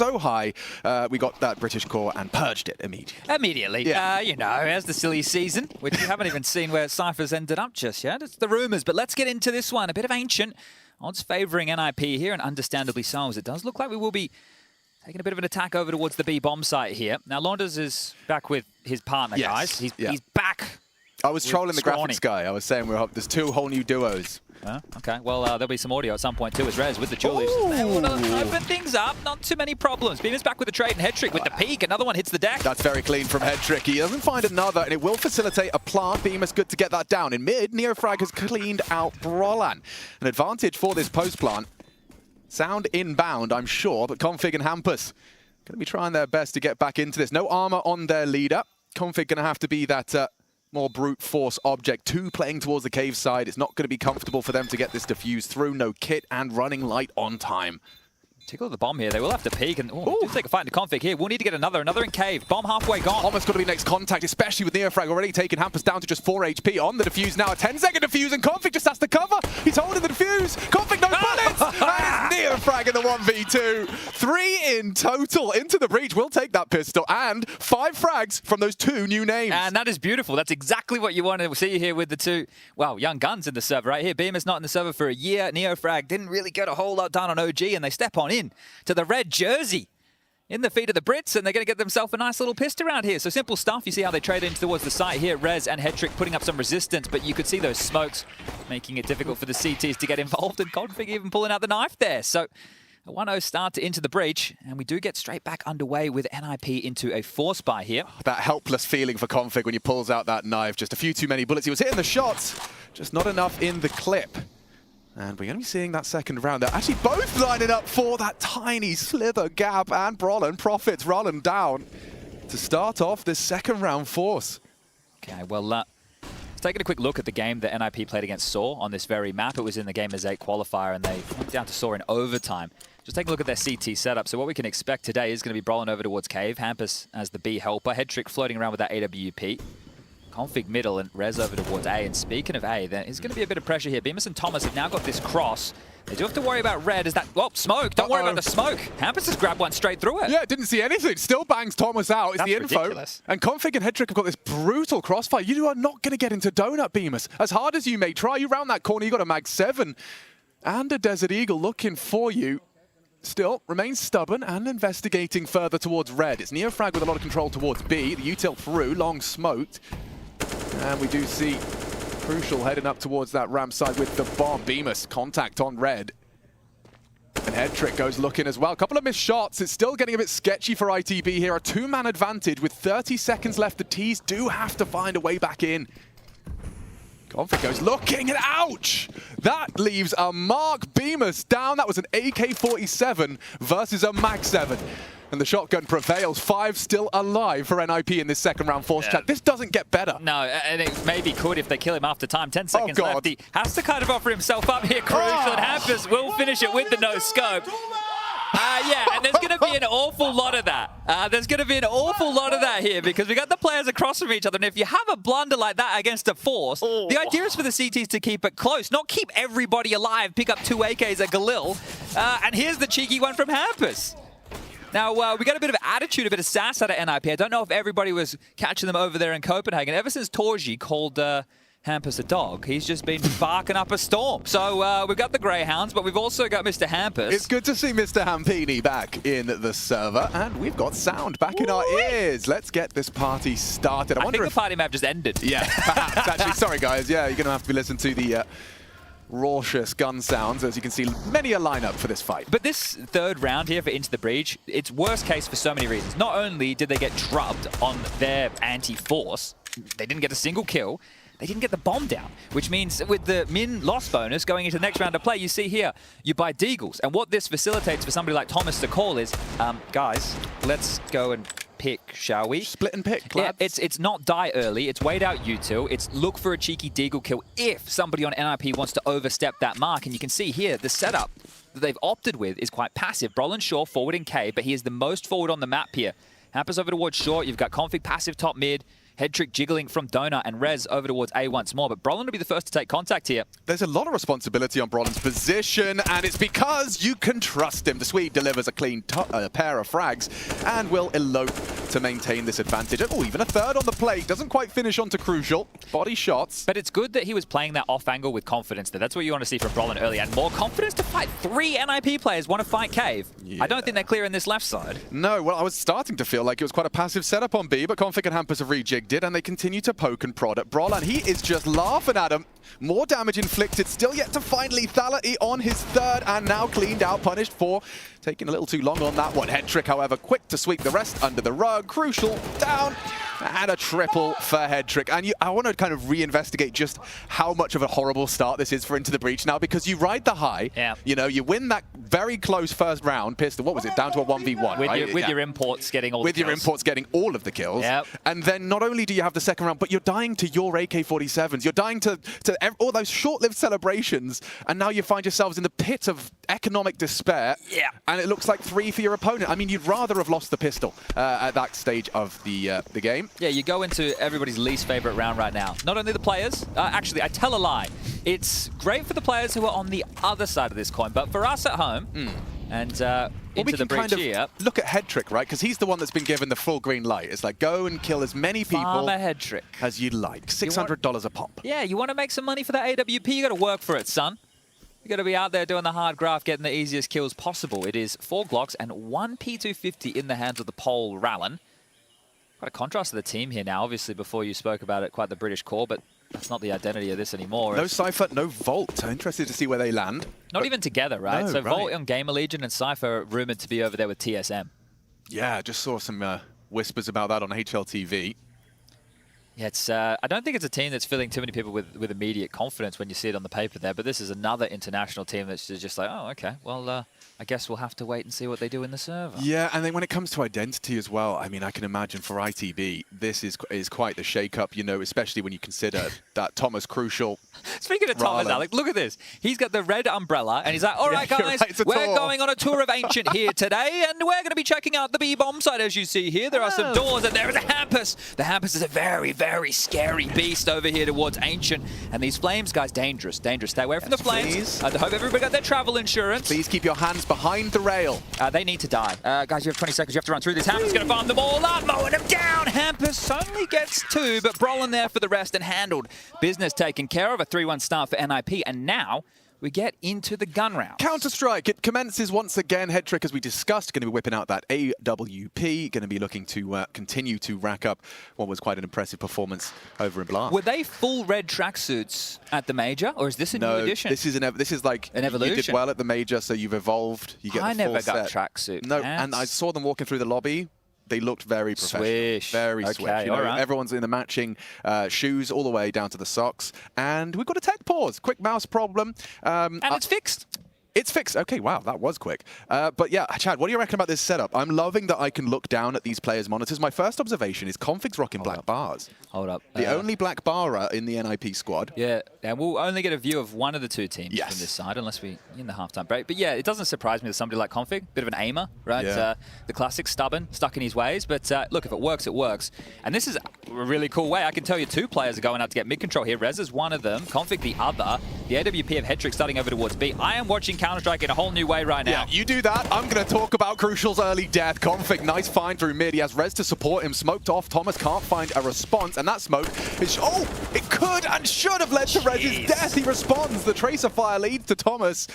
so high, we got that British core and purged it immediately. Immediately. Yeah. You know, as the silly season, which we haven't even seen where Cypher's ended up just yet. It's the rumours, but let's get into this one. A bit of ancient. Odds favouring NIP here, and understandably so, as it does look like we will be taking a bit of an attack over towards the B bomb site here. Now, Launders is back with his partner, guys. He's back. I was trolling the graphics guy. I was saying there's two whole new duos. Okay, well, there'll be some audio at some point too as Rez with the Julius. They want to open things up, not too many problems. Beamer's back with the trade, and Headtrick with the peak. Another one hits the deck. That's very clean from Headtrick. He doesn't find another, and it will facilitate a plant. Beamer's good to get that down. In mid, Neofrag has cleaned out Brolan. An advantage for this post plant. Sound inbound, I'm sure, but Config and Hampus going to be trying their best to get back into this. No armor on their leader. Config going to have to be that more brute force object. Two playing towards the cave side. It's not going to be comfortable for them to get this diffused through. No kit and running light on time. Tickle the bomb here. They will have to peek and take a fight into Config here. We'll need to get another in cave. Bomb halfway gone. Almost got to be next contact, especially with Neofrag already taking Hampus down to just 4 HP on the defuse now. A 10-second defuse, and Config just has to cover. He's holding the defuse. Config, no bullets! And it's Neofrag in the 1v2. 3 in total into the breach. We'll take that pistol. And 5 frags from those 2 new names. And that is beautiful. That's exactly what you want to see here with the 2, well, young guns in the server right here. Beamer's not in the server for a year. Neofrag didn't really get a whole lot done on OG, and they step on in to the red jersey in the feet of the Brits, and they're going to get themselves a nice little pist around here. So simple stuff. You see how they trade in towards the site here. Rez and Headtrick putting up some resistance, but you could see those smokes making it difficult for the CTs to get involved, and Config even pulling out the knife there. So a 1-0 start into the breach, and we do get straight back underway with NIP into a force buy here. That helpless feeling for Config when he pulls out that knife. Just a few too many bullets. He was hitting the shots, just not enough in the clip. And we're going to be seeing that second round. They're actually both lining up for that tiny slither gap, and Brolan profits Roland down to start off this second round force. Okay, well, let's take a quick look at the game that NIP played against Saw on this very map. It was in the Game as 8 qualifier, and they went down to Saw in overtime. Just take a look at their CT setup. So what we can expect today is going to be Brolan over towards Cave, Hampus as the B helper, Headtrick floating around with that AWP. Config middle and Rez over towards A. And speaking of A, there is going to be a bit of pressure here. Bemis and Thomas have now got this cross. They do have to worry about Red. Is that, well, smoke. Don't worry about the smoke. Hampus has grabbed one straight through it. Yeah, didn't see anything. Still bangs Thomas out. It's the info. Ridiculous. And Config and Headtrick have got this brutal crossfire. You are not going to get into Donut, Bemis. As hard as you may try, you round that corner, you got a Mag 7 and a Desert Eagle looking for you. Still remains stubborn and investigating further towards Red. It's Neofrag with a lot of control towards B. The util through, long smoked. And we do see Crucial heading up towards that ramp side with the bomb. Bemis contact on Red. And Headtrick goes looking as well. A couple of missed shots. It's still getting a bit sketchy for ITB here. A 2-man advantage with 30 seconds left. The T's do have to find a way back in. Config goes looking, and ouch! That leaves a mark. Bemis down. That was an AK-47 versus a Mag 7. And the shotgun prevails. 5 still alive for NIP in this second round force chat. This doesn't get better. No, and it maybe could if they kill him after time. 10 seconds God. left. He has to kind of offer himself up here, Crucial, and Hampus will finish it with the no scope. Yeah, and there's going to be an awful lot of that. There's going to be an awful lot of that here because we got the players across from each other. And if you have a blunder like that against a force, the idea is for the CTs to keep it close, not keep everybody alive, pick up 2 AKs at Galil. And here's the cheeky one from Hampus. Now, we got a bit of attitude, a bit of sass out of NIP. I don't know if everybody was catching them over there in Copenhagen. Ever since Torji called Hampus a dog, he's just been barking up a storm. So we've got the Greyhounds, but we've also got Mr. Hampus. It's good to see Mr. Hampini back in the server, and we've got sound back in our ears. Let's get this party started. I think the party map just ended. Yeah, perhaps, actually. Sorry, guys. Yeah, you're going to have to be listening to the raucous gun sounds. As you can see, many a lineup for this fight. But this third round here for Into the Breach, it's worst case for so many reasons. Not only did they get drubbed on their anti-force, they didn't get a single kill, they didn't get the bomb down, which means with the min loss bonus going into the next round of play, you see here, you buy Deagles. And what this facilitates for somebody like Thomas to call is, guys, let's go and pick, shall we? Split and pick, yeah, it's not die early, it's wait out util, it's look for a cheeky Deagle kill if somebody on NIP wants to overstep that mark. And you can see here, the setup that they've opted with is quite passive. Brolan Shaw forward in K, but he is the most forward on the map here. Hampus over towards short, you've got Config passive top mid, Headtrick jiggling from Donut and Rez over towards A once more, but Brolin will be the first to take contact here. There's a lot of responsibility on Brolin's position, and it's because you can trust him. The Swede delivers a clean pair of frags and will elope to maintain this advantage. Oh, even a third on the plate. Doesn't quite finish onto Crucial. Body shots. But it's good that he was playing that off angle with confidence there. That's what you want to see from Brolin early, and more confidence to fight 3 NIP players want to fight Cave. Yeah. I don't think they're clearing this left side. No, well, I was starting to feel like it was quite a passive setup on B, but Config and Hampus have rejigged it, and they continue to poke and prod at Brolin. He is just laughing at him. More damage inflicted, still yet to find lethality on his third, and now cleaned out, punished for taking a little too long on that one. Headtrick, however, quick to sweep the rest under the rug. Crucial down, and a triple for Headtrick. And I want to kind of reinvestigate just how much of a horrible start this is for Into the Breach now, because you ride the high. Yeah. You know, you win that very close first round, Pistol. What was it? Down to a 1v1, With your imports getting all the kills. With your imports getting all of the kills. Yep. And then not only do you have the second round, but you're dying to your AK-47s. You're dying to all those short-lived celebrations. And now you find yourselves in the pit of economic despair. Yeah. And it looks like 3 for your opponent. I mean, you'd rather have lost the pistol at that stage of the game. Yeah, you go into everybody's least favorite round right now. Not only the players, actually, I tell a lie. It's great for the players who are on the other side of this coin, but for us at home, and into the breach here. Look at Headtrick, right? Because he's the one that's been given the full green light. It's like, go and kill as many people Headtrick as you like. $600 a pop. Yeah, you want to make some money for that AWP, you got to work for it, son. You got to be out there doing the hard graft, getting the easiest kills possible. It is 4 Glocks and 1 P250 in the hands of the Pole Rallen. Quite a contrast to the team here now. Obviously, before you spoke about it, quite the British core, but that's not the identity of this anymore. No Cypher, no Volt. I'm interested to see where they land. Not even together, right? No, so right. Volt on Gamer Legion and Cypher rumored to be over there with TSM. Yeah, I just saw some whispers about that on HLTV. Yeah, it's, I don't think it's a team that's filling too many people with immediate confidence when you see it on the paper there, but this is another international team that's just like, oh, okay, well, I guess we'll have to wait and see what they do in the server. Yeah, and then when it comes to identity as well, I mean, I can imagine for ITB, this is quite the shake-up, you know, especially when you consider that Thomas Crucial. Speaking of Thomas, Alec, look at this. He's got the red umbrella, and he's like, all right, guys, we're going on a tour of Ancient here today, and we're going to be checking out the B-bomb site, as you see here. There are some doors, and there is a Hampus. The Hampus is a very, very scary beast over here towards Ancient. And these flames, guys, dangerous, dangerous. Stay away from the flames. I hope everybody got their travel insurance. Please keep your hands behind the rail. They need to die. Guys, you have 20 seconds. You have to run through this. Hampus going to farm them all up, mowing them down. Hampus only gets 2, but Brolin there for the rest and handled. Business taken care of. A 3-1 start for NIP. And now we get into the gun round. Counter-Strike, it commences once again. Headtrick, as we discussed, going to be whipping out that AWP, going to be looking to continue to rack up what was quite an impressive performance over in Blast. Were they full red tracksuits at the major, or is this a new edition? This is like an evolution. You did well at the major, so you've evolved. You get I the full never got set. tracksuit. No, and I saw them walking through the lobby. They looked very professional. Swish. Very okay, swish. You know, everyone's in the matching shoes all the way down to the socks. And we've got a tech pause. Quick mouse problem. And it's fixed. It's fixed. Okay, wow, that was quick. But yeah, Chad, what do you reckon about this setup? I'm loving that I can look down at these players' monitors. My first observation is Config's rocking black bars. Hold up. The only black barer in the NIP squad. Yeah, and we'll only get a view of one of the two teams Yes. from this side, unless we're in the halftime break. But yeah, it doesn't surprise me that somebody like Config, bit of an aimer, right? Yeah. The classic stubborn, stuck in his ways. But look, if it works, it works. And this is a really cool way. I can tell you 2 players are going out to get mid-control here. Rez is one of them, Config the other. The AWP of Headtrick starting over towards B. I am watching Counter-Strike in a whole new way right now. Yeah, you do that. I'm going to talk about Crucial's early death. Config, nice find through mid. He has Rez to support him. Smoked off. Thomas can't find a response. And that smoke is... Oh, it could and should have led to Rez's death. He responds. The Tracer Fire leads to Thomas.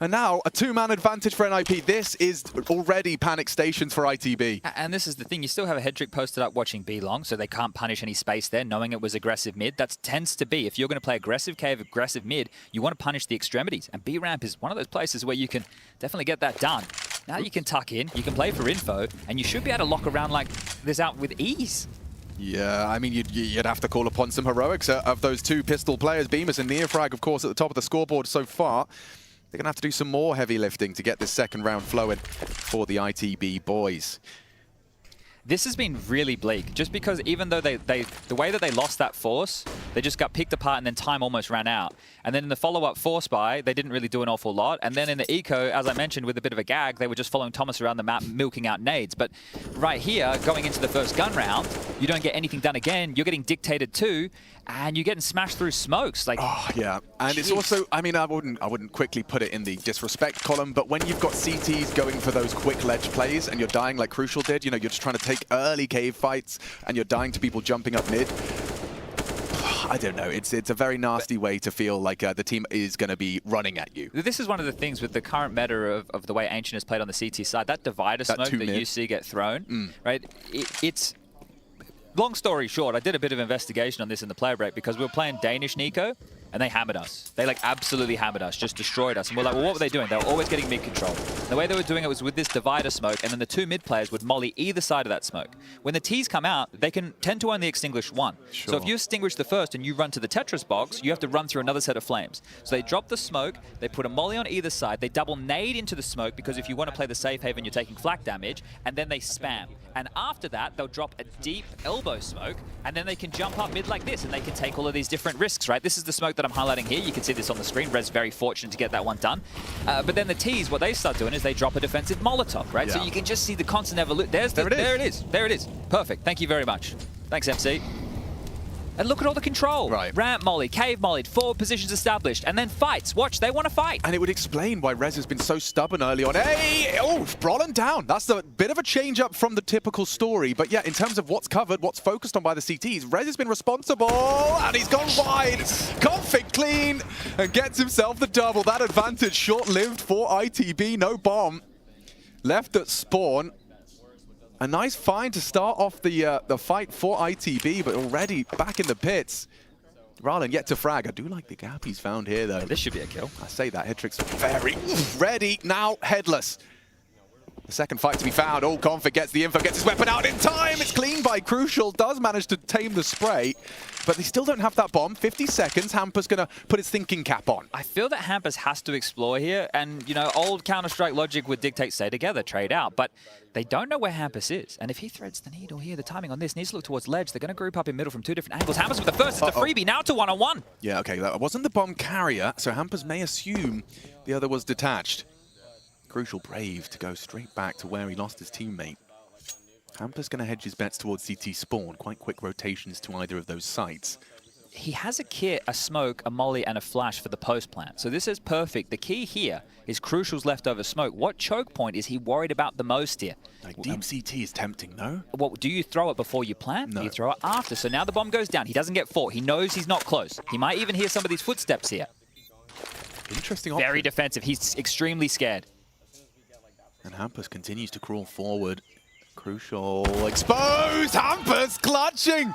And now, a 2-man advantage for NIP. This is already panic stations for ITB. And this is the thing, you still have a Headtrick posted up watching B long, so they can't punish any space there, knowing it was aggressive mid. That tends to be, if you're going to play aggressive cave, aggressive mid, you want to punish the extremities. And B ramp is one of those places where you can definitely get that done. Now you can tuck in, you can play for info, and you should be able to lock around like this out with ease. Yeah, I mean, you'd have to call upon some heroics of those 2 pistol players. Bemis and Neofrag, of course, at the top of the scoreboard so far. They're going to have to do some more heavy lifting to get this second round flowing for the ITB boys. This has been really bleak, just because even though the way that they lost that force, they just got picked apart and then time almost ran out. And then in the follow-up force buy, they didn't really do an awful lot. And then in the eco, as I mentioned, with a bit of a gag, they were just following Thomas around the map, milking out nades. But right here, going into the first gun round, you don't get anything done again. You're getting dictated to, and you're getting smashed through smokes. Like, oh yeah, and it's also, I mean, I wouldn't quickly put it in the disrespect column, but when you've got CTs going for those quick ledge plays and you're dying like Crucial did, you know, you're just trying to take early cave fights and you're dying to people jumping up mid. I don't know. It's a very nasty way to feel like the team is going to be running at you. This is one of the things with the current meta of the way Ancient is played on the CT side. That divider smoke that you see get thrown, right? It's long story short, I did a bit of investigation on this in the player break because we were playing Danish Nico, and they hammered us. They like absolutely hammered us, just destroyed us. And we're like, well, what were they doing? They were always getting mid control. And the way they were doing it was with this divider smoke, and then the two mid players would molly either side of that smoke. When the Ts come out, they can tend to only extinguish one. Sure. So if you extinguish the first and you run to the Tetris box, you have to run through another set of flames. So they drop the smoke, they put a molly on either side, they double nade into the smoke, because if you want to play the safe haven, you're taking flak damage, and then they spam. And after that, they'll drop a deep elbow smoke, and then they can jump up mid like this, and they can take all of these different risks, right? This is the smoke that I'm highlighting here. You can see this on the screen. Rez very fortunate to get that one done. But then the Ts, what they start doing is they drop a defensive Molotov, right? Yeah. So you can just see the constant evolution. There it is. There it is. Perfect. Thank you very much. Thanks, MC. And look at all the control. Right. Ramp molly, cave mollied, forward positions established, and then fights. Watch, they want to fight. And it would explain why Rez has been so stubborn early on. Hey! Oh, Brolin down. That's a bit of a change up from the typical story. But yeah, in terms of what's covered, what's focused on by the CTs, Rez has been responsible, and he's gone wide. Config clean, and gets himself the double. That advantage short-lived for ITB. No bomb left at spawn. A nice find to start off the fight for ITB, but already back in the pits. Rallen yet to frag. I do like the gap he's found here, though. Yeah, this should be a kill. I say that. Headtrick's very ready. Now, Headless. The second fight to be found. Oh, Config gets the info, gets his weapon out in time. It's clean by Crucial. Does manage to tame the spray, but they still don't have that bomb. 50 seconds. Hampus going to put his thinking cap on. I feel that Hampus has to explore here, and, you know, old Counter-Strike logic would dictate stay together, trade out, but they don't know where Hampus is. And if he threads the needle here, the timing on this needs to look towards ledge. They're going to group up in middle from two different angles. Hampus with the first. It's the freebie. Now to one-on-one. Yeah, okay. That wasn't the bomb carrier, so Hampus may assume the other was detached. Crucial brave to go straight back to where he lost his teammate. Hampus going to hedge his bets towards CT spawn. Quite quick rotations to either of those sites. He has a kit, a smoke, a molly, and a flash for the post plant. So this is perfect. The key here is Crucial's leftover smoke. What choke point is he worried about the most here? Like deep CT is tempting, no? Well, do you throw it before you plant? No. Do you throw it after? So now the bomb goes down. He doesn't get fought. He knows he's not close. He might even hear some of these footsteps here. Interesting option. Very defensive. He's extremely scared. And Hampus continues to crawl forward. Crucial exposed. Hampus clutching.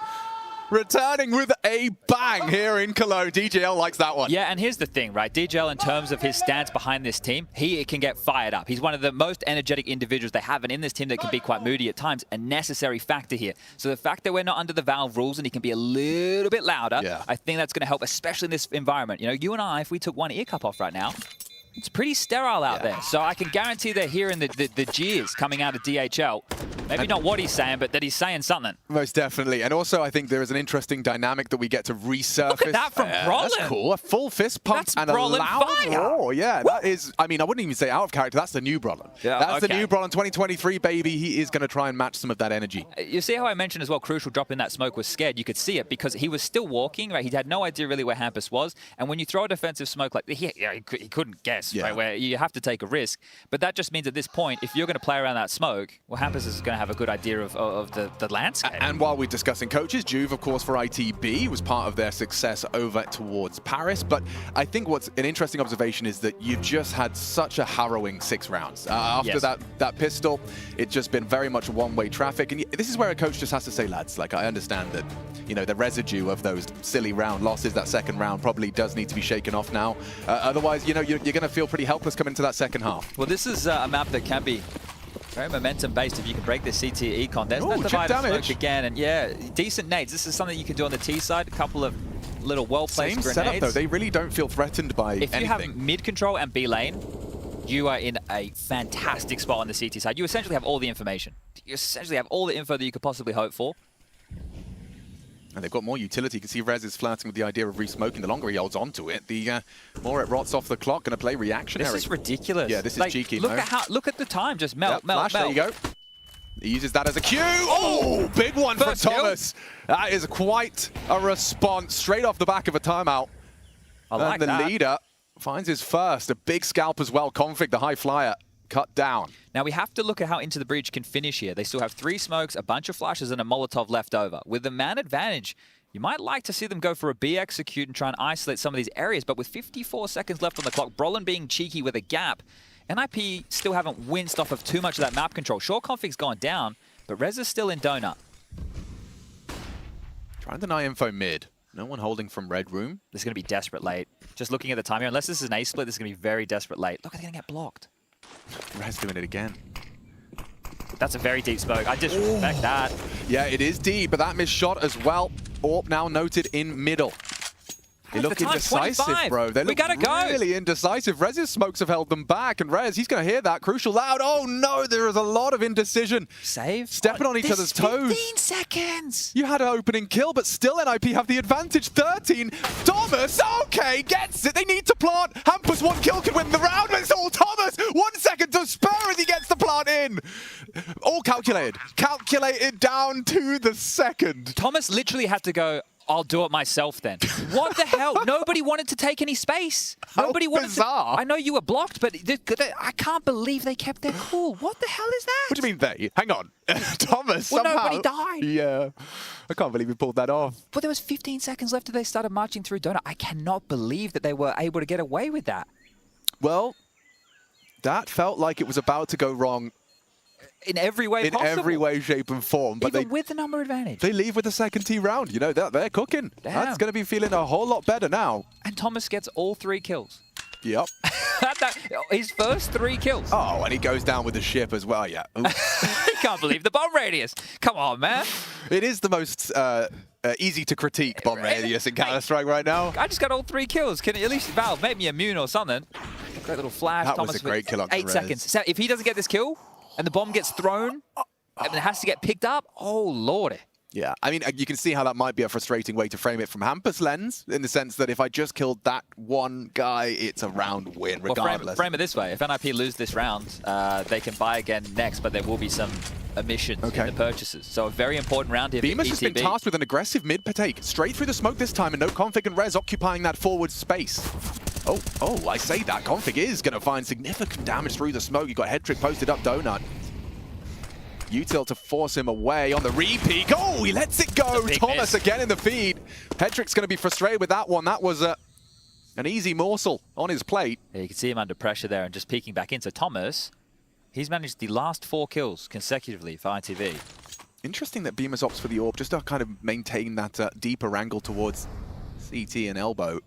Returning with a bang here in Cologne. DJL likes that one. Yeah, and here's the thing, right? DJL, in terms of his stance behind this team, he can get fired up. He's one of the most energetic individuals they have, and in this team that can be quite moody at times, a necessary factor here. So the fact that we're not under the Valve rules and he can be a little bit louder, I think that's going to help, especially in this environment. You know, you and I, if we took one ear cup off right now, it's pretty sterile out there. So I can guarantee they're hearing the jeers coming out of DHL. Maybe not what he's saying, but that he's saying something. Most definitely. And also, I think there is an interesting dynamic that we get to resurface. Look at that from Brolin. That's cool. A full fist pump and Brolin a loud fire. roar. Yeah, that is, I mean, I wouldn't even say out of character. That's the new Brolin. Yeah, that's the new Brolin 2023, baby. He is going to try and match some of that energy. You see how I mentioned as well, Crucial dropping that smoke was scared. You could see it because he was still walking, right? He had no idea really where Hampus was. And when you throw a defensive smoke like he couldn't guess, right? Where you have to take a risk. But that just means at this point, if you're going to play around that smoke, well, Hampus is going to have a good idea of the landscape. And while we're discussing coaches, Juve, of course, for ITB was part of their success over towards Paris. But I think what's an interesting observation is that you've just had such a harrowing 6 rounds. After that pistol, it's just been very much one-way traffic. And this is where a coach just has to say, lads, like, I understand that, you know, the residue of those silly round losses, that second round probably does need to be shaken off now. Otherwise, you know, you're going to feel pretty helpless coming into that second half. Well, this is a map that can be very momentum-based if you can break this CT econ. There's that divider smoke again, and yeah, decent nades. This is something you can do on the T side. A couple of little well-placed grenades. Same setup, though. They really don't feel threatened by anything. If you have mid control and B lane, you are in a fantastic spot on the CT side. You essentially have all the information. You essentially have all the info that you could possibly hope for. And they've got more utility. You can see Rez is flirting with the idea of re-smoking. The longer he holds onto it, the more it rots off the clock. Going to play reactionary. This is ridiculous. Yeah, this is cheeky. Look at the time. Just melt, flash, melt. There you go. He uses that as a cue. Oh, big one from Thomas. That is quite a response straight off the back of a timeout. I like and the that. leader finds his first. A big scalp as well. Config, the high flyer, cut down. Now we have to look at how Into the Breach can finish here. They still have 3 smokes, a bunch of flashes, and a Molotov left over. With the man advantage, you might like to see them go for a B execute and try and isolate some of these areas, but with 54 seconds left on the clock, Brolin being cheeky with a gap, NIP still haven't winced off of too much of that map control. Sure, Config's gone down, but Rez is still in donut. Trying to deny info mid. No one holding from Red Room. This is going to be desperate late. Just looking at the time here, unless this is an A split, this is going to be very desperate late. Look, they're going to get blocked. Rez doing it again. That's a very deep smoke. I disrespect that. Yeah, it is deep, but that missed shot as well. Orp now noted in middle. They look indecisive, 25. bro. They look really indecisive. Rez's smokes have held them back, and Rez, he's going to hear that. Crucial loud. Oh, no, there is a lot of indecision. Save. Stepping on each other's toes. 15 seconds. You had an opening kill, but still NIP have the advantage. 13. Thomas, okay, gets it. They need to plant. Hampus, 1 kill can win the round, but it's all Thomas. 1 second to spare as he gets the plant in. All calculated. Calculated down to the second. Thomas literally had to go, I'll do it myself then. What the hell? Nobody wanted to take any space. Nobody wanted bizarre. to. I know you were blocked, but I can't believe they kept their cool. What the hell is that? What do you mean they? Hang on. Thomas, well, somehow. nobody died. Yeah. I can't believe we pulled that off. But there was 15 seconds left till they started marching through donut. I cannot believe that they were able to get away with that. Well, that felt like it was about to go wrong. In every way possible. In every way, shape, and form. But even with the number advantage. They leave with the second T round. You know, they're cooking. Damn. That's going to be feeling a whole lot better now. And Thomas gets all 3 kills. Yep. His first 3 kills. Oh, and he goes down with the ship as well, yeah. I can't believe the bomb radius. Come on, man. It is the most easy to critique bomb radius in Counter-Strike right now. I just got all 3 kills. Can at least Valve make me immune or something? Great little flash. That Thomas was a great kill on 8 seconds. So if he doesn't get this kill, and the bomb gets thrown, and it has to get picked up, oh, lordy. Yeah, I mean, you can see how that might be a frustrating way to frame it from Hampus' lens, in the sense that if I just killed that one guy, it's a round win, regardless. Well, frame it this way. If NIP lose this round, they can buy again next, but there will be some omissions in the purchases. So a very important round here for Pyjamas has been tasked with an aggressive mid take, straight through the smoke this time, and no Config and Rez occupying that forward space. Oh, I say that. Config is going to find significant damage through the smoke. You got head trick posted up Donut. Util to force him away on the re-peek. Oh, he lets it go. Thomas again in the feed. Hetrick's going to be frustrated with that one. That was an easy morsel on his plate. Yeah, you can see him under pressure there and just peeking back in. So Thomas, he's managed the last 4 kills consecutively for ITV. Interesting that Pyjamas opts for the AWP just to kind of maintain that deeper angle towards CT and elbow.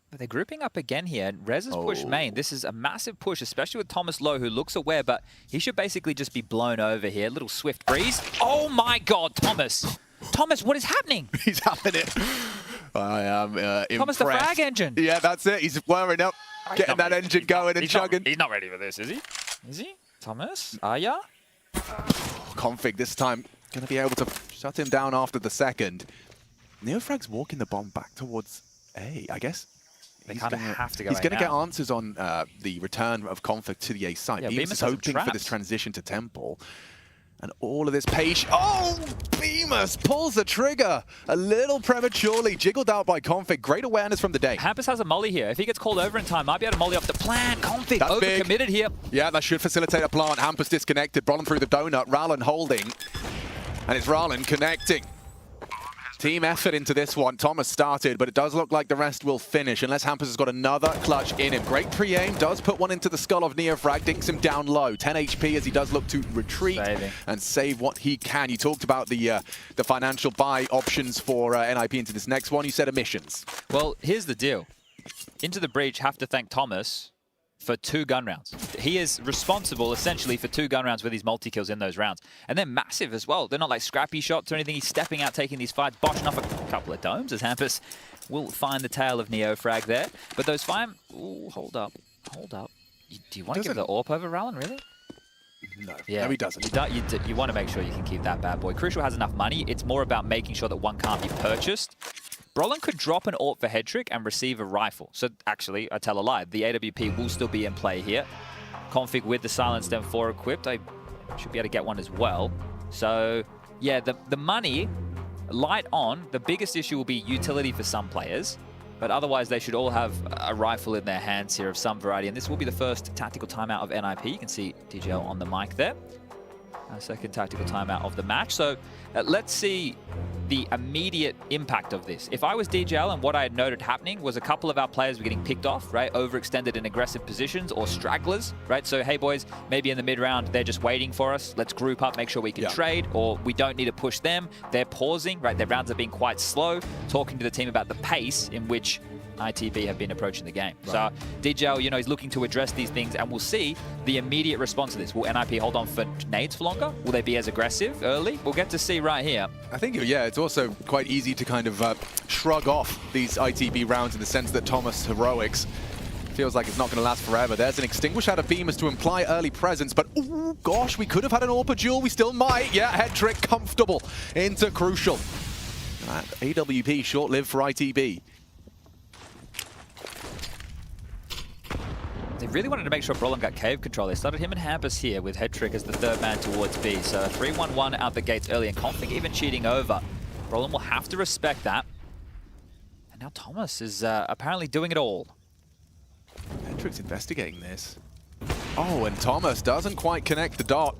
But they're grouping up again here, and Rez has pushed main. This is a massive push, especially with Thomas low, who looks aware, but he should basically just be blown over here. Little swift breeze. Oh my God, Thomas! Thomas, what is happening? He's having it. I am impressed. Thomas, the frag engine. Yeah, that's it. He's whirring up, getting that engine going and chugging. He's not ready for this, is he? Is he? Thomas, are ya? Config this time going to be able to shut him down after the second. Neofrag's walking the bomb back towards A, I guess. They kind of have to go. He's going to get answers on the return of Config to the A site. Yeah, Pyjamas is hoping for this transition to Temple. And all of this patience. Oh, Pyjamas pulls the trigger a little prematurely, jiggled out by Config. Great awareness from the day. Hampus has a molly here. If he gets called over in time, might be able to molly off the plan. Config overcommitted here. Yeah, that should facilitate a plant. Hampus disconnected. Brolin through the donut. Rallen holding. And it's Rallen connecting. Team effort into this one. Thomas started, but it does look like the rest will finish unless Hampus has got another clutch in him. Great pre-aim, does put one into the skull of Neofrag, dinks him down low. 10 HP as he does look to retreat and save what he can. You talked about the financial buy options for NIP into this next one. You said emissions. Well, here's the deal. Into the Breach have to thank Thomas for 2 gun rounds. He is responsible essentially for 2 gun rounds with his multi-kills in those rounds. And they're massive as well. They're not like scrappy shots or anything. He's stepping out, taking these fights, boshing off a couple of domes as Hampus will find the tail of Neofrag there. But those 5... Ooh, hold up. Do you want to give the AWP over Rowland, really? No, Yeah. no, he doesn't. You want to make sure you can keep that bad boy. Crucial has enough money. It's more about making sure that one can't be purchased. Brolin could drop an AWP for Headtrick and receive a rifle. So actually, I tell a lie. The AWP will still be in play here. Config with the Silenced M4 equipped. I should be able to get one as well. So yeah, the money, light on. The biggest issue will be utility for some players. But otherwise, they should all have a rifle in their hands here of some variety. And this will be the first tactical timeout of NIP. You can see DJL on the mic there. Second tactical timeout of the match. So let's see the immediate impact of this. If I was DJL and what I had noted happening was a couple of our players were getting picked off, right? Overextended in aggressive positions or stragglers, right? So, hey boys, maybe in the mid-round, they're just waiting for us. Let's group up, make sure we can trade, or we don't need to push them. They're pausing, right? Their rounds are being quite slow, talking to the team about the pace in which ITB have been approaching the game. Right. So DJL, you know, is looking to address these things, and we'll see the immediate response to this. Will NIP hold on for nades for longer? Will they be as aggressive early? We'll get to see right here. I think, yeah, it's also quite easy to kind of shrug off these ITB rounds in the sense that Thomas heroics feels like it's not going to last forever. There's an extinguish out of Beamers to imply early presence, but ooh, gosh, we could have had an AWP duel. We still might. Yeah, Headtrick comfortable into Crucial. That AWP short-lived for ITB. They really wanted to make sure Brolin got cave control. They started him and Hampus here with Headtrick as the third man towards B. So 3-1-1 out the gates early, and Config even cheating over. Brolin will have to respect that. And now Thomas is apparently doing it all. Headtrick's investigating this. Oh, and Thomas doesn't quite connect the dot.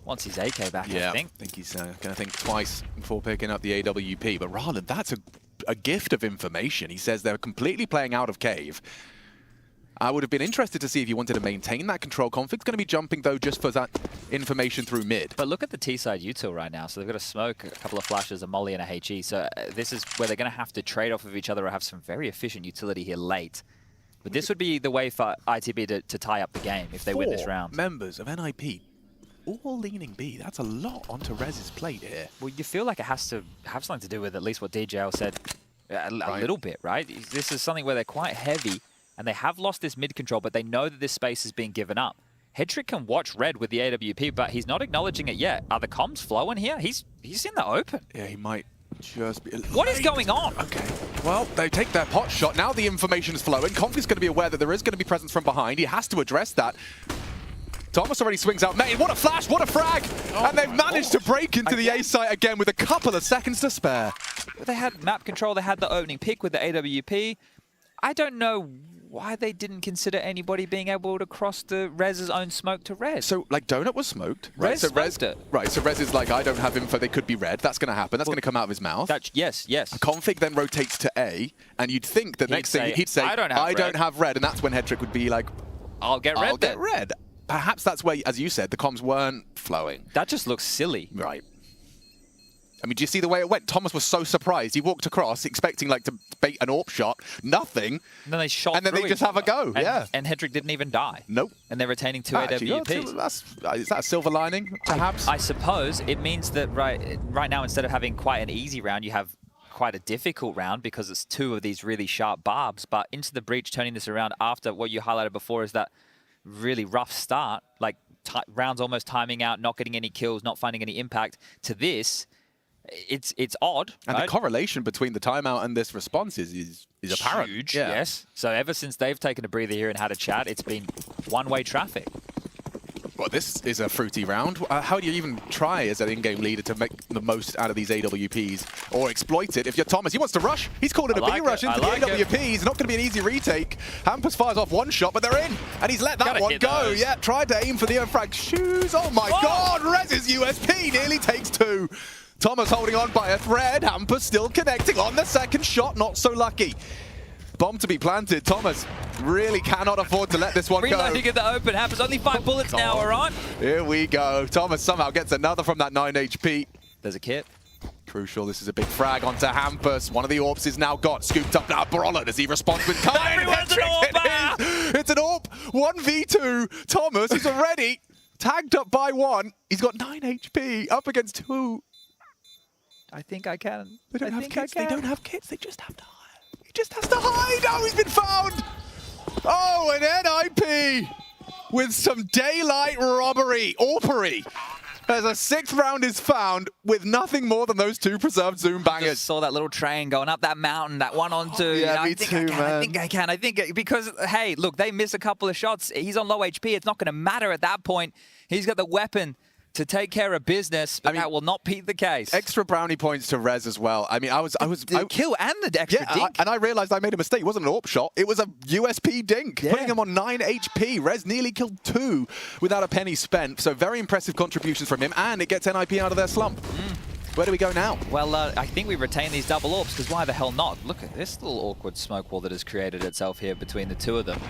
Wants his AK back, yeah, I think. I think he's going to think twice before picking up the AWP. But Rowland, that's a gift of information. He says they're completely playing out of cave. I would have been interested to see if you wanted to maintain that control. Config's going to be jumping, though, just for that information through mid. But look at the T-side util right now. So they've got a smoke, a couple of flashes, a molly, and a HE. So this is where they're going to have to trade off of each other or have some very efficient utility here late. But this would be the way for ITB to tie up the game if they win this round. 4 members of NIP, all leaning B. That's a lot onto Rez's plate here. Well, you feel like it has to have something to do with at least what DJL said a little bit, right? This is something where they're quite heavy. And they have lost this mid control, but they know that this space is being given up. Headtrick can watch red with the AWP, but he's not acknowledging it yet. Are the comms flowing here? He's in the open. Yeah, he might just be... What is going on? Okay, well, they take their pot shot. Now the information is flowing. Config's going to be aware that there is going to be presence from behind. He has to address that. Thomas already swings out. Mate, what a flash, what a frag! And they've managed to break into the A site again with a couple of seconds to spare. They had map control, they had the opening pick with the AWP. I don't know why they didn't consider anybody being able to cross the Rez's own smoke to Rez. So, like, Donut was smoked, right? Rez smoked it. Right, so Rez is like, I don't have info, they could be red. That's going to happen. That's going to come out of his mouth. Yes. Config then rotates to A, and you'd think the next thing he'd say, I don't have red, and that's when Headtrick would be like, I'll get red. Perhaps that's where, as you said, the comms weren't flowing. That just looks silly. Right. I mean, do you see the way it went? Thomas was so surprised. He walked across expecting like to bait an AWP shot. Nothing. And then they shot and then they just have a go. And Headtrick didn't even die. Nope. And they're retaining 2 AWPs. Is that a silver lining, perhaps? I suppose it means that right now, instead of having quite an easy round, you have quite a difficult round because it's 2 of these really sharp barbs. But Into the Breach, turning this around after what you highlighted before is that really rough start, like rounds almost timing out, not getting any kills, not finding any impact, to this. It's odd, and right? The correlation between the timeout and this response is apparent. Huge, yes. So ever since they've taken a breather here and had a chat, it's been one-way traffic. Well, this is a fruity round. How do you even try as an in-game leader to make the most out of these AWPs or exploit it? If you're Thomas, he wants to rush. He's called it a B-rush into the AWP. It's not going to be an easy retake. Hampus fires off one shot, but they're in, and he's let that one go. Yeah, tried to aim for the frag shoes. Oh my God, Rez's USP nearly takes 2. Thomas holding on by a thread. Hampus still connecting on the second shot. Not so lucky. Bomb to be planted. Thomas really cannot afford to let this one go. Reloading at the open. Hampus only 5 bullets now are on. Here we go. Thomas somehow gets another from that 9 HP. There's a kit. Crucial. This is a big frag onto Hampus. One of the AWPs is now got. Scooped up now. Brolin as he responds with kind. Everyone's an AWP! It's an AWP. 1v2. Thomas is already tagged up by 1. He's got 9 HP up against 2. I think I can. They don't have kits. They don't have kits. They just have to hide. He just has to hide. Oh, he's been found. Oh, an NIP. with some daylight robbery, orpery. As a 6th round is found with nothing more than those 2 preserved Zoom I bangers. just saw that little train going up that mountain, that 1-on-2. Yeah, me I think too, I can, man. I think because, hey, look, they miss a couple of shots. He's on low HP. It's not going to matter at that point. He's got the weapon to take care of business, but that will not be the case. Extra brownie points to Rez as well. I mean, The kill and the extra dink. And I realized I made a mistake. It wasn't an AWP shot. It was a USP dink, putting him on 9 HP. Rez nearly killed 2 without a penny spent. So very impressive contributions from him, and it gets NIP out of their slump. Where do we go now? Well, I think we retain these double AWPs, because why the hell not? Look at this little awkward smoke wall that has created itself here between the 2 of them.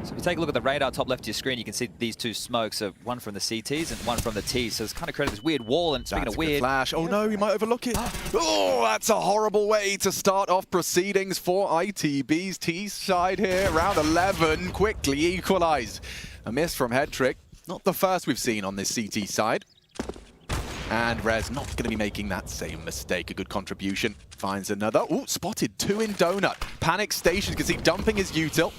So if you take a look at the radar top left of your screen, you can see these 2 smokes, one from the CTs and one from the Ts. So it's kind of created this weird wall, and speaking of weird... flash. Oh no, he might overlook it. Oh, that's a horrible way to start off proceedings for ITB's T side here. Round 11, quickly equalized. A miss from Headtrick. Not the first we've seen on this CT side. And Rez not going to be making that same mistake. A good contribution. Finds another. Ooh, spotted 2 in Donut. Panic Station, you can see dumping his util.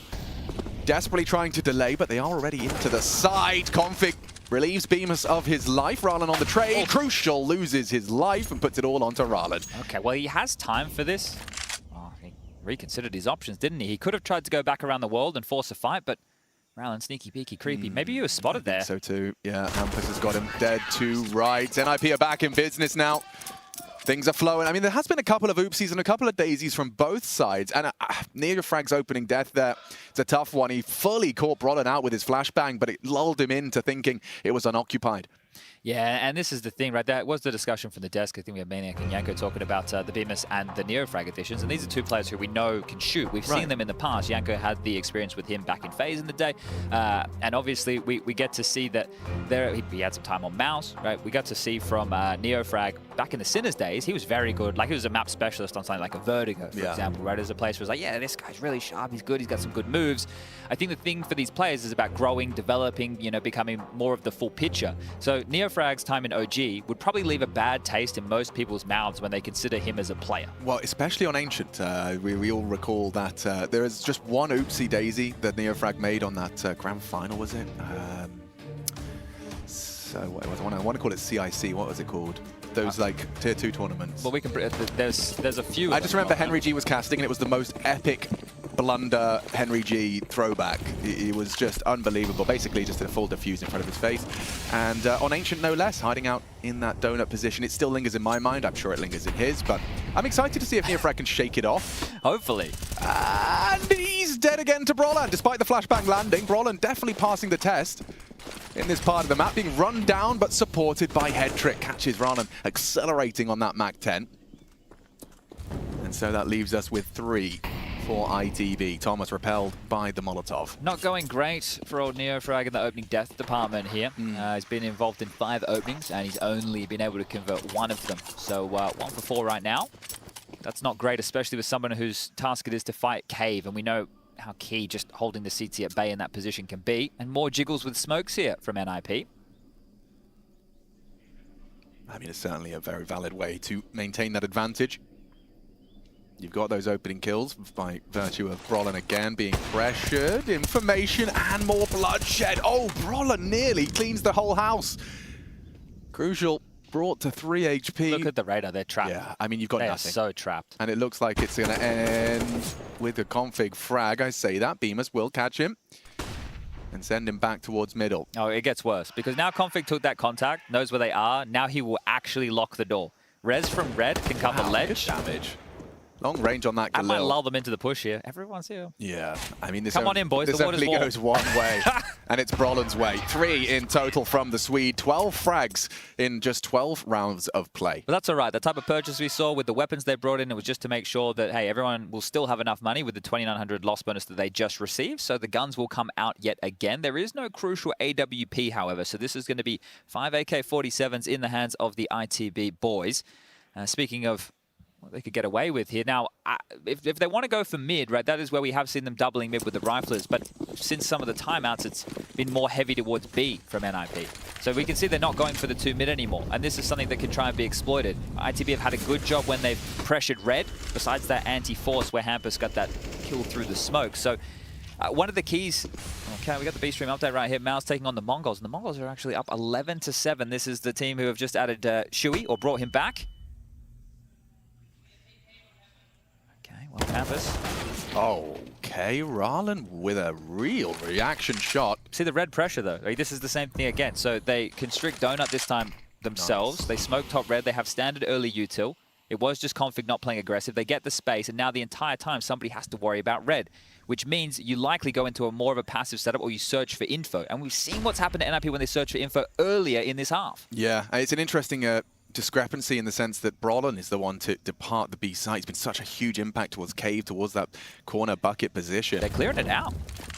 Desperately trying to delay, but they are already into the side. Config relieves Bemis of his life. Rallen on the trade. Crucial loses his life and puts it all onto Rallen. Okay, well, he has time for this. Oh, he reconsidered his options, didn't he? He could have tried to go back around the world and force a fight, but Rallen, sneaky, peeky, creepy. Maybe he was spotted there. So too. Yeah, Hampus has got him dead to rights. NIP are back in business now. Things are flowing. I mean, there has been a couple of oopsies and a couple of daisies from both sides. And Neofrag's opening death there, it's a tough one. He fully caught Brolin out with his flashbang, but it lulled him into thinking it was unoccupied. Yeah, and this is the thing, right? That was the discussion from the desk. I think we had Maniac and Yanko talking about the Bemis and the Neofrag editions. And these are 2 players who we know can shoot. We've seen them in the past. Yanko had the experience with him back in FaZe in the day. And obviously, we get to see that he had some time on Mouse, right? We got to see from Neofrag back in the Sinners days, he was very good. Like, he was a map specialist on something like a Vertigo, for example, right? As a place where it's like, yeah, this guy's really sharp. He's good. He's got some good moves. I think the thing for these players is about growing, developing, becoming more of the full picture. So Neofrag's time in OG would probably leave a bad taste in most people's mouths when they consider him as a player. Well, especially on Ancient. We all recall that there is just one oopsie daisy that Neofrag made on that grand final, was it? So what was I want to call it CIC. What was it called? Those like tier 2 tournaments. Well, we can. There's a few. I just remember Henry G was casting, and it was the most epic blunder Henry G throwback. It was just unbelievable. Basically, just a full defuse in front of his face. And on Ancient, no less, hiding out in that donut position. It still lingers in my mind. I'm sure it lingers in his, but I'm excited to see if Neofrag can shake it off. Hopefully. And he's dead again to Brolin. Despite the flashbang landing, Brolin definitely passing the test in this part of the map, being run down but supported by Headtrick. Catches Rallen accelerating on that Mac 10. And so that leaves us with 3 for ITB. Thomas repelled by the Molotov. Not going great for old Neofrag in the opening death department here. He's been involved in 5 openings, and he's only been able to convert 1 of them. So 1 for 4 right now. That's not great, especially with someone whose task it is to fight Cave, and we know how key just holding the CT at bay in that position can be. And more jiggles with smokes here from NIP. I mean, it's certainly a very valid way to maintain that advantage. You've got those opening kills by virtue of Brolin again being pressured. Information and more bloodshed. Oh, Brolin nearly cleans the whole house. Crucial. Brought to 3 HP. Look at the radar, they're trapped. Yeah, I mean, you've got they nothing. Are so trapped. And it looks like it's going to end with a config frag. I say that. Bemis will catch him and send him back towards middle. Oh, it gets worse, because now config took that contact, knows where they are. Now he will actually lock the door. Rez from red can cover ledge. Good damage. Long range on that I Galil. might lull them into the push here. Everyone's here. Yeah, I mean, this Come on in, boys. This The water's only warm. goes one way, and it's Brolin's way. 3 in total from the Swede. 12 frags in just 12 rounds of play. But that's all right. The type of purchase we saw with the weapons they brought in, it was just to make sure that, hey, everyone will still have enough money with the 2,900 loss bonus that they just received. So the guns will come out yet again. There is no crucial AWP, however. So this is going to be 5 AK-47s in the hands of the ITB boys. Speaking of what they could get away with here. Now, if they want to go for mid, right, that is where we have seen them doubling mid with the riflers. But since some of the timeouts, it's been more heavy towards B from NIP. So we can see they're not going for the 2 mid anymore. And this is something that can try and be exploited. ITB have had a good job when they've pressured red, besides that anti-force where Hampus got that kill through the smoke. So One of the keys. Okay, we got the B-Stream update right here. Mao's taking on the Mongols, and the Mongols are actually up 11-7. This is the team who have just added Shui, or brought him back. Okay, well, Campus. Okay, Rallen with a real reaction shot. See the red pressure, though. Right? This is the same thing again. So they constrict Donut this time themselves. Nice. They smoke top red. They have standard early util. It was just config not playing aggressive. They get the space, and now the entire time somebody has to worry about red, which means you likely go into a more of a passive setup or you search for info. And we've seen what's happened to NIP when they search for info earlier in this half. Yeah, it's an interesting discrepancy in the sense that Brolin is the one to depart the B site. It's been such a huge impact towards Cave, towards that corner bucket position. They're clearing it out.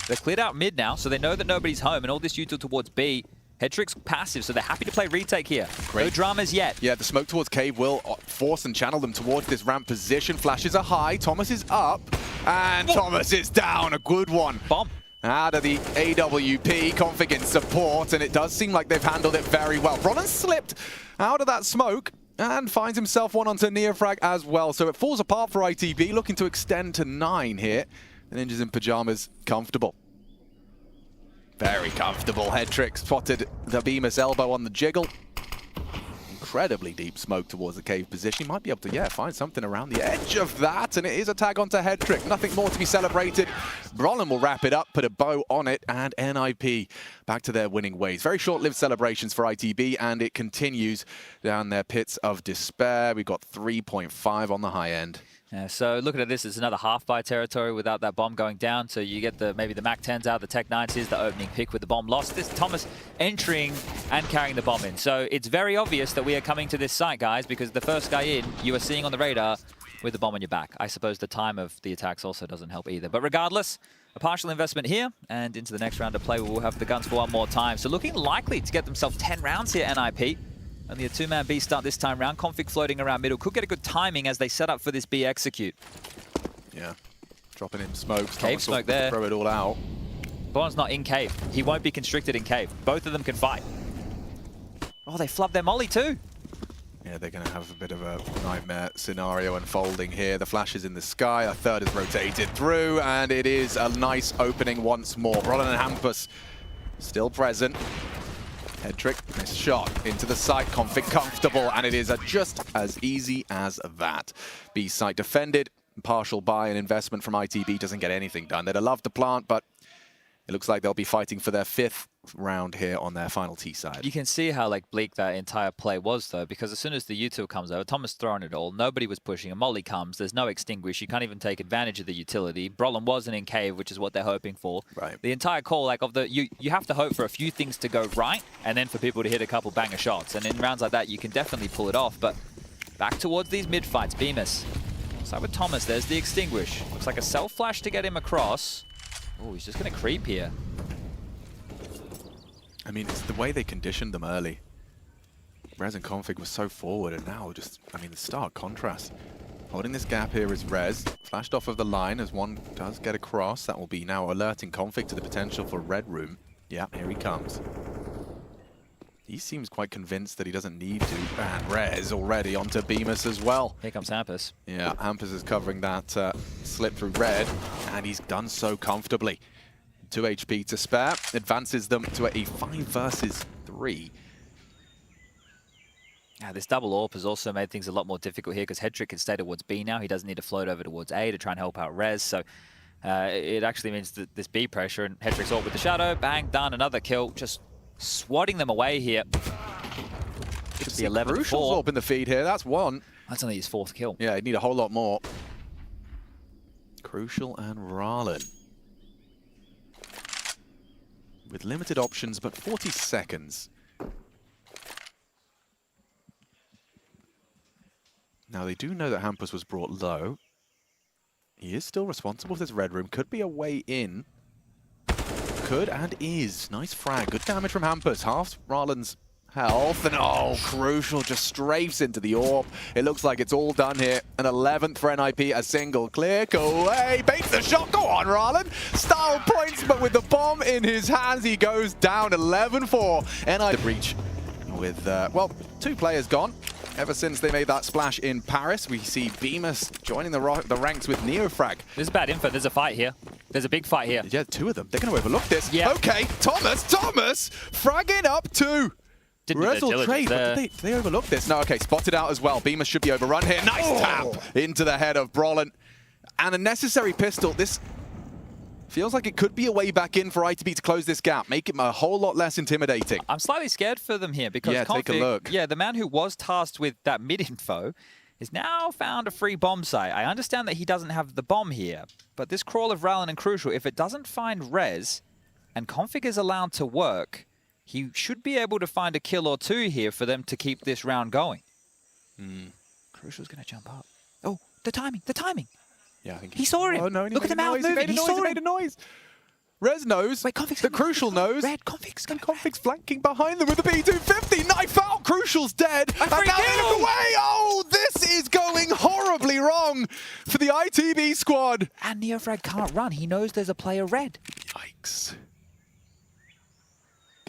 They're cleared out mid now, so they know that nobody's home, and all this util towards B. Headtrick's passive, so they're happy to play retake here. Great. No dramas yet. Yeah, the smoke towards Cave will force and channel them towards this ramp position. Flashes are high. Thomas is up. And whoa, Thomas is down. A good one. Bomb. Out of the AWP. Config in support, and it does seem like they've handled it very well. Brolin slipped out of that smoke and finds himself one onto Neofrag as well. So it falls apart for ITB, looking to extend to 9 here. The Ninjas in Pyjamas comfortable. Very comfortable. Headtrick spotted the Bemis elbow on the jiggle. Incredibly deep smoke towards the Cave position. He might be able to, yeah, find something around the edge of that. And it is a tag onto Headtrick. Nothing more to be celebrated. Brolin will wrap it up, put a bow on it, and NIP back to their winning ways. Very short-lived celebrations for ITB, and it continues down their pits of despair. We've got 3.5 on the high end. Yeah, so looking at this, it's another half-buy territory without that bomb going down. So you get maybe the MAC-10s out, the Tech-9s. Here's the opening pick with the bomb lost. This Thomas entering and carrying the bomb in. So it's very obvious that we are coming to this site, guys, because the first guy in, you are seeing on the radar with the bomb on your back. I suppose the time of the attacks also doesn't help either. But regardless, a partial investment here, and into the next round of play, we will have the guns for one more time. So looking likely to get themselves 10 rounds here, NIP. Only a two-man B start this time round. Config floating around middle. Could get a good timing as they set up for this B execute. Yeah. Dropping in smokes. Cave smoke there. Throw it all out. Bond's not in Cave. He won't be constricted in Cave. Both of them can fight. Oh, they flubbed their molly too. Yeah, they're going to have a bit of a nightmare scenario unfolding here. The flash is in the sky. A third is rotated through, and it is a nice opening once more. Brolin and Hampus still present. Headtrick, nice shot into the site. Config comfortable, and it is just as easy as that. B site defended. Partial buy and investment from ITB doesn't get anything done. They'd have loved to plant, but it looks like they'll be fighting for their 5th round here on their final T side. You can see how bleak that entire play was, though, because as soon as the util comes over, Thomas throwing it all, nobody was pushing. A molly comes, there's no extinguish, you can't even take advantage of the utility. Brolin wasn't in Cave, which is what they're hoping for. Right. The entire call, you have to hope for a few things to go right, and then for people to hit a couple banger shots. And in rounds like that, you can definitely pull it off. But back towards these mid fights, Bemis. So with Thomas, there's the extinguish. Looks like a self flash to get him across. Oh, he's just going to creep here. I mean, it's the way they conditioned them early. Rez and Config was so forward, and now just, I mean, the stark contrast. Holding this gap here is Rez, flashed off of the line as one does get across. That will be now alerting Config to the potential for Red Room. Yeah, here he comes. He seems quite convinced that he doesn't need to. And Rez already onto Bemis as well. Here comes Hampus. Yeah, Hampus is covering that slip through red, and he's done so comfortably. 2 HP to spare, advances them to a 5 versus 3. Yeah, this double AWP has also made things a lot more difficult here because Headtrick can stay towards B now. He doesn't need to float over towards A to try and help out Rez. So it actually means that this B pressure and Headtrick's AWP with the shadow, bang, done, another kill, just swatting them away here. Should be 11-4. Crucial's AWP in the feed here, that's one. That's only his 4th kill. Yeah, he'd need a whole lot more. Crucial and Rallen. With limited options, but 40 seconds. Now, they do know that Hampus was brought low. He is still responsible for this red room. Could be a way in. Could and is. Nice frag. Good damage from Hampus. Half Rallen's health. And oh, Crucial just strafes into the AWP. It looks like it's all done here. An 11th for NIP. A single click away. Baits the shot. Go on, Rallen. Style points, but with the bomb in his hands, he goes down 11-4. NIP the breach with, well, 2 players gone. Ever since they made that splash in Paris, we see Bemis joining the ranks with Neofrag. This is bad info. There's a fight here. There's a big fight here. Yeah, two of them. They're going to overlook this. Yeah. Okay, Thomas fragging up two. Rez will trade, but did they overlook this? No, okay, spotted out as well. Beamer should be overrun here. Nice tap into the head of Brolin. And a necessary pistol. This feels like it could be a way back in for ITB to close this gap, make it a whole lot less intimidating. I'm slightly scared for them here because take a look. Yeah, the man who was tasked with that mid-info has now found a free bomb site. I understand that he doesn't have the bomb here, but this crawl of Rallen and Crucial, if it doesn't find Rez and Config is allowed to work, he should be able to find a kill or two here for them to keep this round going. Crucial's going to jump up. Oh, the timing. Yeah, I think he saw him. Oh, no, Look at the mouth moving. He made a noise. Rez knows. Wait, Config's the Crucial knows. Red, Config's flanking behind them with the P250. Knife out. Crucial's dead. And now they look away. Oh, this is going horribly wrong for the ITB squad. And Neofrag can't run. He knows there's a player red. Yikes.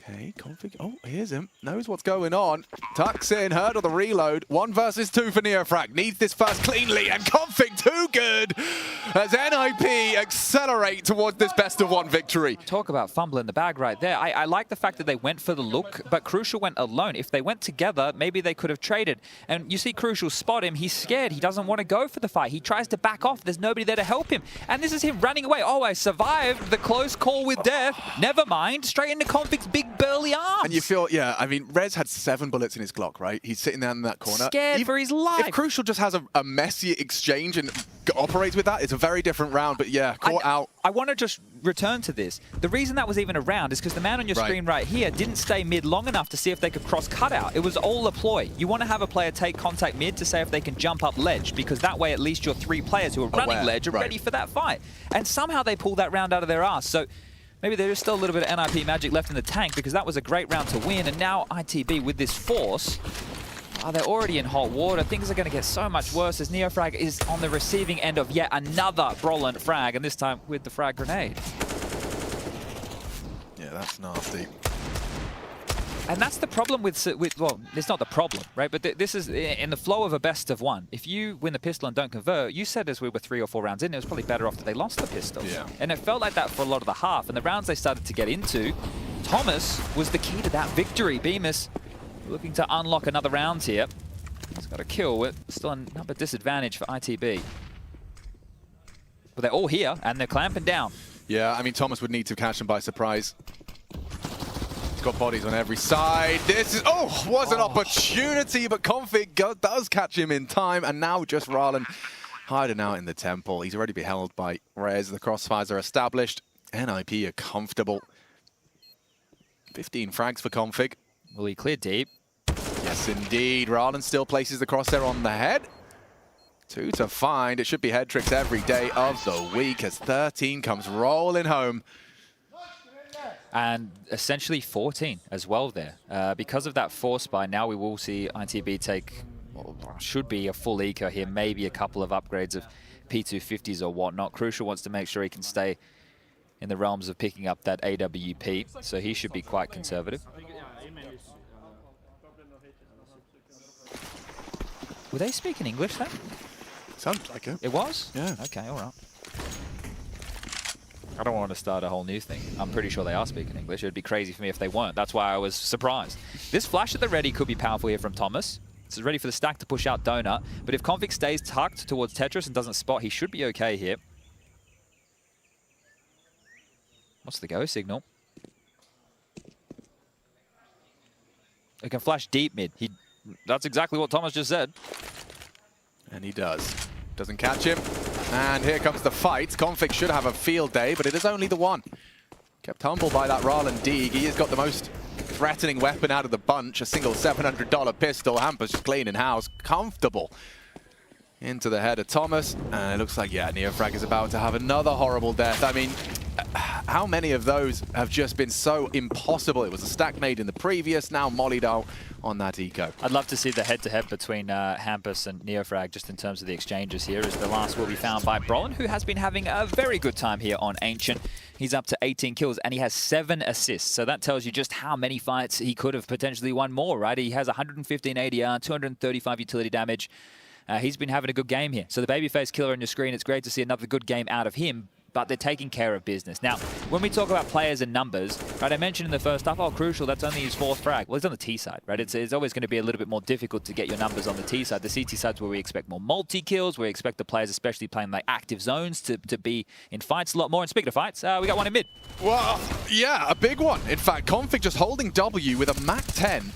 Okay, Config. Oh, here's him. Knows what's going on. Tucks in, heard of the reload. 1 versus 2 for Neofrag. Needs this first cleanly, and Config too good as NIP accelerate towards this best-of-1 victory. Talk about fumbling the bag right there. I like the fact that they went for the look, but Crucial went alone. If they went together, maybe they could have traded. And you see Crucial spot him. He's scared. He doesn't want to go for the fight. He tries to back off. There's nobody there to help him. And this is him running away. Oh, I survived the close call with death. Never mind. Straight into Config's big burly arms. And you feel, yeah, I mean, Rez had 7 bullets in his Glock, right? He's sitting there in that corner. Scared for his life. If Crucial just has a messy exchange and operates with that, it's a very different round. But yeah, caught out. I want to just return to this. The reason that was even a round is because the man on your screen right here didn't stay mid long enough to see if they could cross cutout. It was all a ploy. You want to have a player take contact mid to say if they can jump up ledge, because that way at least your 3 players who are running ledge are ready for that fight. And somehow they pulled that round out of their ass. So maybe there is still a little bit of NIP magic left in the tank, because that was a great round to win. And now ITB with this force, they're already in hot water. Things are going to get so much worse as Neofrag is on the receiving end of yet another Brolin frag, and this time with the frag grenade. Yeah, that's nasty. And that's the problem with well, it's not the problem, right? But this is in the flow of a best of 1. If you win the pistol and don't convert, you said as we were 3 or 4 rounds in, it was probably better off that they lost the pistol. Yeah. And it felt like that for a lot of the half. And the rounds they started to get into, Thomas was the key to that victory. Bemis looking to unlock another round here. He's got a kill with still a number disadvantage for ITB. But they're all here and they're clamping down. Yeah, I mean, Thomas would need to catch them by surprise. Got bodies on every side. This is, was an opportunity, but Config does catch him in time, and now just Rallen hiding out in the temple. He's already been held by Rez. The crossfires are established. NIP are comfortable. 15 frags for Config. Will he clear deep? Yes, indeed. Rallen still places the crosshair on the head. 2 to find. It should be head tricks every day of the week as 13 comes rolling home. And essentially 14 as well there. Because of that force buy, now we will see ITB take, should be a full eco here, maybe a couple of upgrades of P250s or whatnot. Crucial wants to make sure he can stay in the realms of picking up that AWP, so he should be quite conservative. Were they speaking English then? Sounds like it. It was? Yeah. Okay, all right. I don't want to start a whole new thing. I'm pretty sure they are speaking English. It would be crazy for me if they weren't. That's why I was surprised. This flash at the ready could be powerful here from Thomas. This is ready for the stack to push out Donut. But if Config stays tucked towards Tetris and doesn't spot, he should be okay here. What's the go signal? He can flash deep mid. That's exactly what Thomas just said. And he does. Doesn't catch him. And here comes the fight. Config should have a field day, but it is only the 1. Kept humble by that Rallen Deeg. He has got the most threatening weapon out of the bunch. A single $700 pistol. Hampus just cleaning house. Comfortable. Into the head of Thomas. And it looks like, yeah, Neofrag is about to have another horrible death. I mean, how many of those have just been so impossible? It was a stack made in the previous, now mollied out on that eco. I'd love to see the head-to-head between Hampus and Neofrag just in terms of the exchanges here, as the last will be found by Brolin, who has been having a very good time here on Ancient. He's up to 18 kills and he has 7 assists. So that tells you just how many fights he could have potentially won more, right? He has 115 ADR, 235 utility damage. He's been having a good game here. So the babyface killer on your screen, it's great to see another good game out of him. but they're taking care of business. Now, when we talk about players and numbers, right, I mentioned in the first half, oh, Crucial, that's only his 4th frag. Well, he's on the T side, right? It's always going to be a little bit more difficult to get your numbers on the T side. The CT side's where we expect more multi-kills, where we expect the players, especially playing like active zones, to be in fights a lot more. And speaking of fights, we got one in mid. Well, yeah, a big one. In fact, Config just holding W with a Mac 10.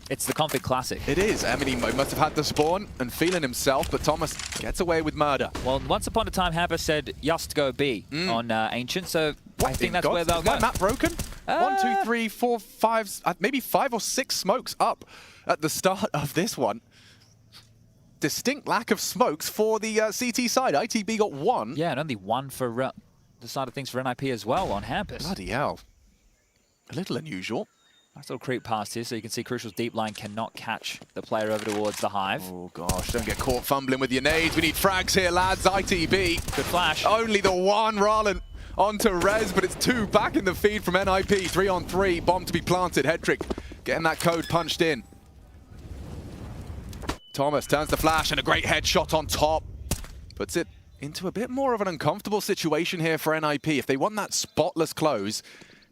It's the Config Classic. It is. I mean, he must have had the spawn and feeling himself, but Thomas gets away with murder. Well, once upon a time, Hamper said, just go B on Ancient, so I think that's where they'll go. Is that map broken? 1, 2, 3, 4, 5, maybe 5 or 6 smokes up at the start of this one. Distinct lack of smokes for the CT side. ITB got 1. Yeah, and only 1 for the side of things for NIP as well on Hampus. Bloody hell. A little unusual. Nice little creep past here, so you can see Crucial's deep line cannot catch the player over towards the Hive. Oh gosh, don't get caught fumbling with your nades. We need frags here, lads. ITB. Good flash. Only the one, Rallen onto Rez, but it's 2 back in the feed from NIP. 3 on 3, bomb to be planted. Hedrick getting that code punched in. Thomas turns the flash and a great headshot on top. Puts it into a bit more of an uncomfortable situation here for NIP. If they want that spotless close,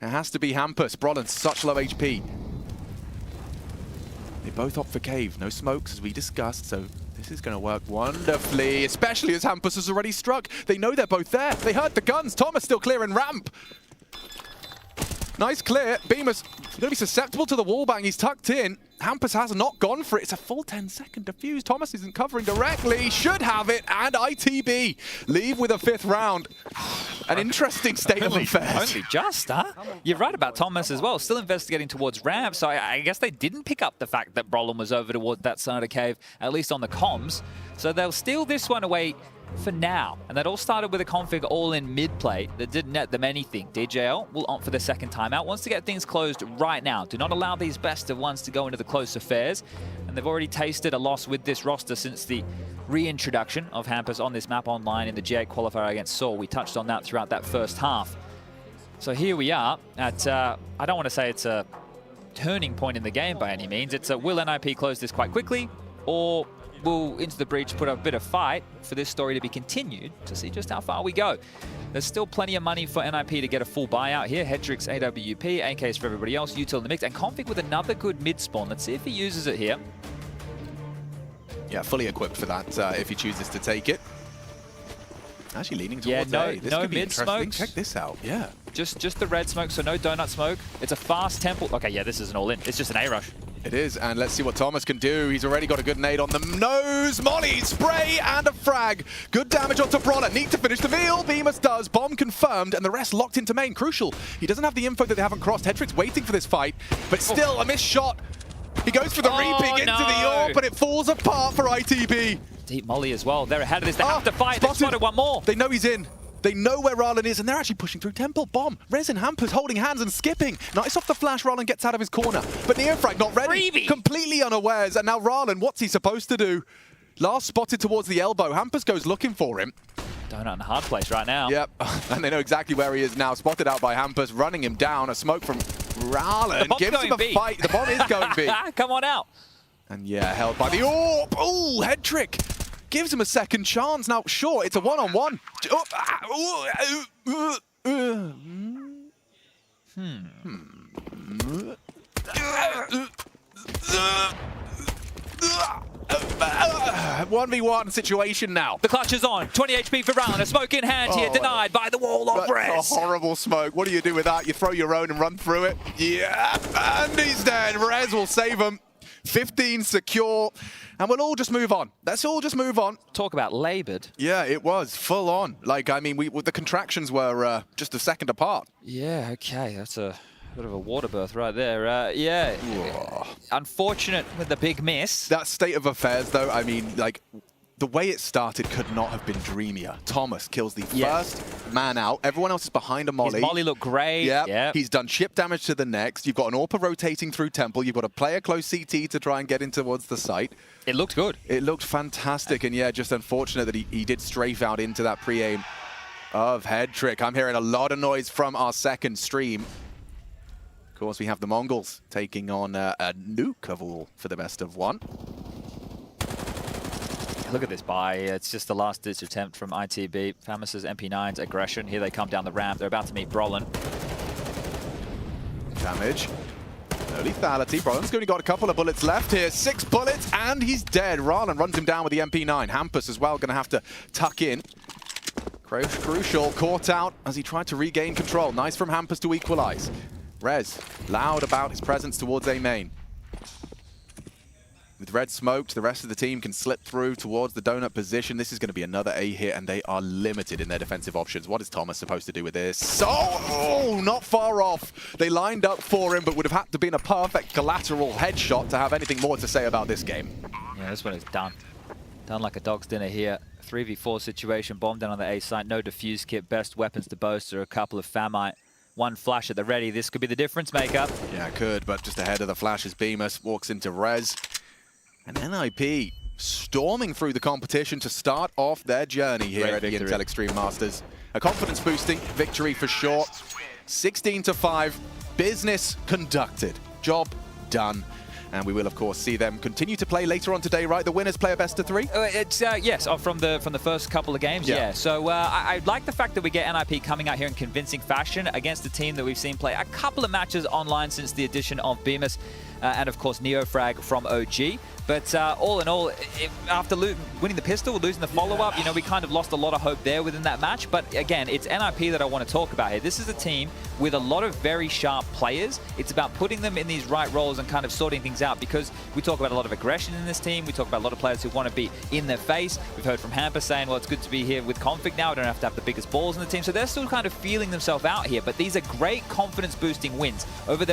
it has to be Hampus. Brolin, such low HP. They both opt for cave. No smokes, as we discussed, so this is going to work wonderfully, especially as Hampus has already struck. They know they're both there. They heard the guns. Thomas still clearing ramp. Nice clear. Beamer's going to be susceptible to the wallbang. He's tucked in. Hampus has not gone for it. It's a full 10-second defuse. Thomas isn't covering directly. Should have it. And ITB leave with a 5th round. An interesting state of affairs. Only just, huh? You're right about Thomas as well. Still investigating towards ramp. So I guess they didn't pick up the fact that Brolin was over towards that side of cave, at least on the comms. So they'll steal this one away for now. And that all started with a config all-in mid-play that didn't net them anything. DJL will opt for the second timeout. Wants to get things closed right now. Do not allow these best of ones to go into the close affairs. And they've already tasted a loss with this roster since the reintroduction of Hampus on this map online in the G8 qualifier against Seoul. We touched on that throughout that first half. So here we are at, I don't want to say it's a turning point in the game by any means. It's a, will NIP close this quite quickly, or will Into the Breach put up a bit of fight for this story to be continued to see just how far we go. There's still plenty of money for NIP to get a full buyout here. Hedrick's AWP, AK's for everybody else, Util in the mix, and Config with another good mid spawn. Let's see if he uses it here. Yeah, fully equipped for that if he chooses to take it. Actually leaning towards A. This no could be mid smokes. Check this out. Yeah. Just the red smoke, so no donut smoke. It's a fast temple. Okay, yeah, this is an all-in. It's just an A-rush. It is, and let's see what Thomas can do. He's already got a good nade on the nose. Molly, spray, and a frag. Good damage onto Brawler. Need to finish the veal. Beamus does. Bomb confirmed, and the rest locked into main. Crucial. He doesn't have the info that they haven't crossed. Hedrick's waiting for this fight, but still a missed shot. He goes for the reaping into the AWP, but it falls apart for ITB. Deep Molly as well. They're ahead of this. They have to fight. They've spotted one more. They know he's in. They know where Rallen is, and they're actually pushing through Temple. Bomb. Resin Hampers holding hands and skipping. Nice off the flash. Rallen gets out of his corner, but Neofrag not ready. Freebie. Completely unawares, and now Rallen, what's he supposed to do? Last spotted towards the elbow. Hampers goes looking for him. Donut in a hard place right now. Yep, and they know exactly where he is now. Spotted out by Hampers, running him down. A smoke from Rallen gives him a fight. The bomb is going B. Come on out. And yeah, held by the AWP. Oh, head trick. Gives him a second chance. Now, sure, it's a one-on-one. One v one situation now. The clutch is on. 20 HP for Rallen. A smoke in hand here, denied by the wall of Rez. That's a horrible smoke. What do you do with that? You throw your own and run through it. Yeah, and he's dead. Rez will save him. 15 secure, and we'll all just move on. Let's all just move on. Talk about laboured. Yeah, it was full on. Like, I mean, the contractions were just a second apart. Yeah, okay, that's a bit of a water birth right there. Yeah, unfortunate with the big miss. That state of affairs, though, I mean, like, the way it started could not have been dreamier. Thomas kills the first man out. Everyone else is behind a Molly. His Molly looked great. Yep. He's done chip damage to the next. You've got an AWP rotating through Temple. You've got a player close CT to try and get in towards the site. It looked good. It looked fantastic. And yeah, just unfortunate that he did strafe out into that pre-aim of head trick. I'm hearing a lot of noise from our second stream. Of course, we have the Mongols taking on a nuke of all for the best of one. Look at this buy. It's just the last-ditch attempt from ITB. Pyjamas' MP9's aggression. Here they come down the ramp. They're about to meet Brolin. Damage. No lethality. Brolin's only got a couple of bullets left here. 6 bullets, and he's dead. Ralan runs him down with the MP9. Hampus as well, going to have to tuck in. Crucial, caught out as he tried to regain control. Nice from Hampus to equalize. Rez, loud about his presence towards A main. With red smoked, the rest of the team can slip through towards the donut position. This is going to be another A hit, and they are limited in their defensive options. What is Thomas supposed to do with this? Oh, not far off. They lined up for him, but would have had to been a perfect collateral headshot to have anything more to say about this game. Yeah, this one is done. Done like a dog's dinner here. 3v4 situation, bomb down on the A site, no defuse kit, best weapons to boast are a couple of Famite. 1 flash at the ready. This could be the difference maker. Yeah, it could, but just ahead of the flash is Pyjamas, walks into Rez. And NIP storming through the competition to start off their journey here at the Intel Extreme Masters. A confidence-boosting victory for sure. 16-5, business conducted, job done. And we will, of course, see them continue to play later on today, right? The winners play a best-of-3? It's yes, from the first couple of games, yeah. So I like the fact that we get NIP coming out here in convincing fashion against a team that we've seen play a couple of matches online since the addition of Pyjamas. And of course Neofrag from OG. But all in all, after winning the pistol, losing the follow-up, you know, we kind of lost a lot of hope there within that match. But again, it's NIP that I want to talk about here. This is a team with a lot of very sharp players. It's about putting them in these right roles and kind of sorting things out, because we talk about a lot of aggression in this team. We talk about a lot of players who want to be in their face. We've heard from Hamper saying, well, it's good to be here with Config now. We don't have to have the biggest balls in the team. So they're still kind of feeling themselves out here. But these are great confidence-boosting wins over their